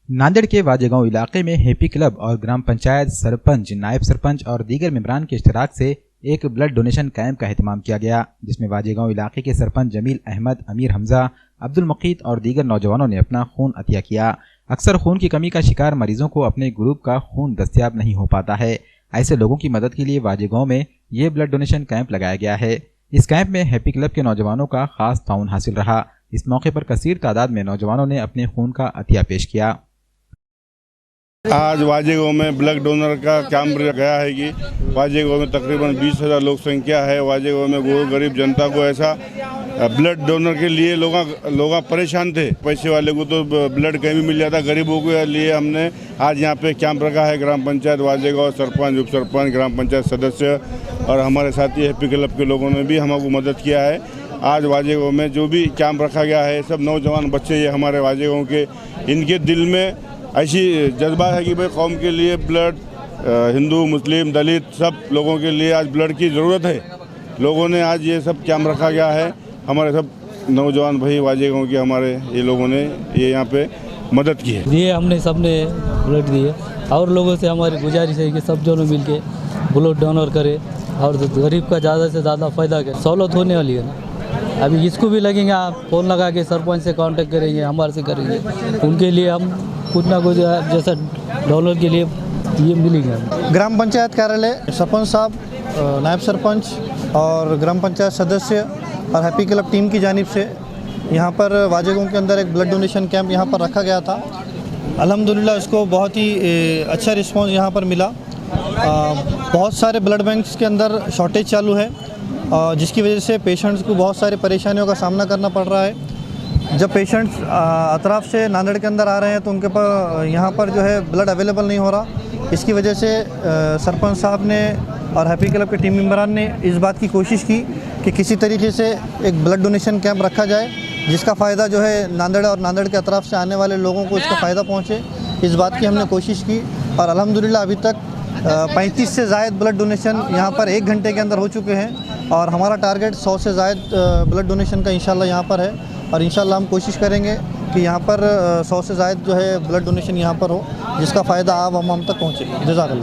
नांदेड़ के वाजेगांव इलाके में हैप्पी क्लब और ग्राम पंचायत सरपंच, नायब सरपंच और दीगर मेंबरान के इश्तराक से एक ब्लड डोनेशन कैंप का एहतमाम किया गया, जिसमें वाजेगांव इलाके के सरपंच जमील अहमद, अमीर हमजा, अब्दुल मुकीत और दीगर नौजवानों ने अपना खून अतिया किया। अक्सर खून की कमी का शिकार मरीजों को अपने ग्रुप का खून दस्तयाब नहीं हो पाता है। ऐसे लोगों की मदद के लिए वाजेगांव में ये ब्लड डोनेशन कैंप लगाया गया है। इस कैंप में हैप्पी क्लब के नौजवानों का खास ताउन हासिल रहा। इस मौके पर कसीर तादाद में नौजवानों ने अपने खून का अतिया पेश किया। आज वाजेगांव में ब्लड डोनर का कैंप गया है कि वाजेगांव में तकरीबन 20,000 लोग संख्या है। वाजेगांव में गरीब जनता को ऐसा ब्लड डोनर के लिए लोग परेशान थे। पैसे वाले को तो ब्लड कहीं भी मिल जाता, गरीबों के लिए हमने आज यहाँ पे कैंप रखा है। ग्राम पंचायत वाजेगांव, सरपंच, उप सरपंच, ग्राम पंचायत सदस्य और हमारे साथी हैप्पी क्लब के लोगों ने भी हमको मदद किया है। आज वाजेगांव में जो भी कैंप रखा गया है, सब नौजवान बच्चे ये हमारे वाजेगांव के, इनके दिल में ऐसी जज्बा है कि भाई कौम के लिए ब्लड, हिंदू, मुस्लिम, दलित सब लोगों के लिए आज ब्लड की ज़रूरत है। लोगों ने आज ये सब कैंप रखा गया है। हमारे सब नौजवान भाई वाजेगांव के हमारे ये लोगों ने ये यहाँ पे मदद की है। दिए हमने सबने ब्लड दिए और लोगों से हमारी गुजारिश है कि सब दोनों मिल के ब्लड डोनर करें और गरीब का ज़्यादा से ज़्यादा फ़ायदा करें। सहूलत होने वाली है ना। अभी इसको भी लगेंगे, आप फ़ोन लगा के सरपंच से कांटेक्ट करेंगे, हमारे से करेंगे, उनके लिए हम कुछ ना कुछ जैसा डॉलर के लिए ये मिलेंगे। ग्राम पंचायत कार्यालय, सरपंच साहब, नायब सरपंच और ग्राम पंचायत सदस्य और हैप्पी क्लब टीम की जानिब से यहाँ पर वाजेगांव के अंदर एक ब्लड डोनेशन कैंप यहाँ पर रखा गया था। अल्हम्दुलिल्लाह इसको बहुत ही अच्छा रिस्पांस यहाँ पर मिला। बहुत सारे ब्लड बैंक्स के अंदर शॉर्टेज चालू है, जिसकी वजह से पेशेंट्स को बहुत सारी परेशानियों का सामना करना पड़ रहा है। जब पेशेंट्स अतराफ से नांदेड़ के अंदर आ रहे हैं तो उनके पास यहाँ पर जो है ब्लड अवेलेबल नहीं हो रहा। इसकी वजह से सरपंच साहब ने और हैप्पी क्लब के टीम मेंबरान ने इस बात की कोशिश की कि किसी तरीके से एक ब्लड डोनेशन कैंप रखा जाए, जिसका फ़ायदा जो है नांदेड़ और नांदेड़ के अतराफ से आने वाले लोगों को इसका फ़ायदा पहुँचे। इस बात की हमने कोशिश की और अल्हम्दुलिल्लाह अभी तक 35 से ज़ायद ब्लड डोनेशन यहाँ पर 1 घंटे के अंदर हो चुके हैं और हमारा टारगेट 100 से ज़ायद ब्लड डोनेशन का इंशाल्लाह यहाँ पर है। और इंशाल्लाह हम कोशिश करेंगे कि यहाँ पर 100 से ज़ायद जो है ब्लड डोनेशन यहाँ पर हो, जिसका फ़ायदा आप हम तक पहुँचे। जज़ाकल्लाह।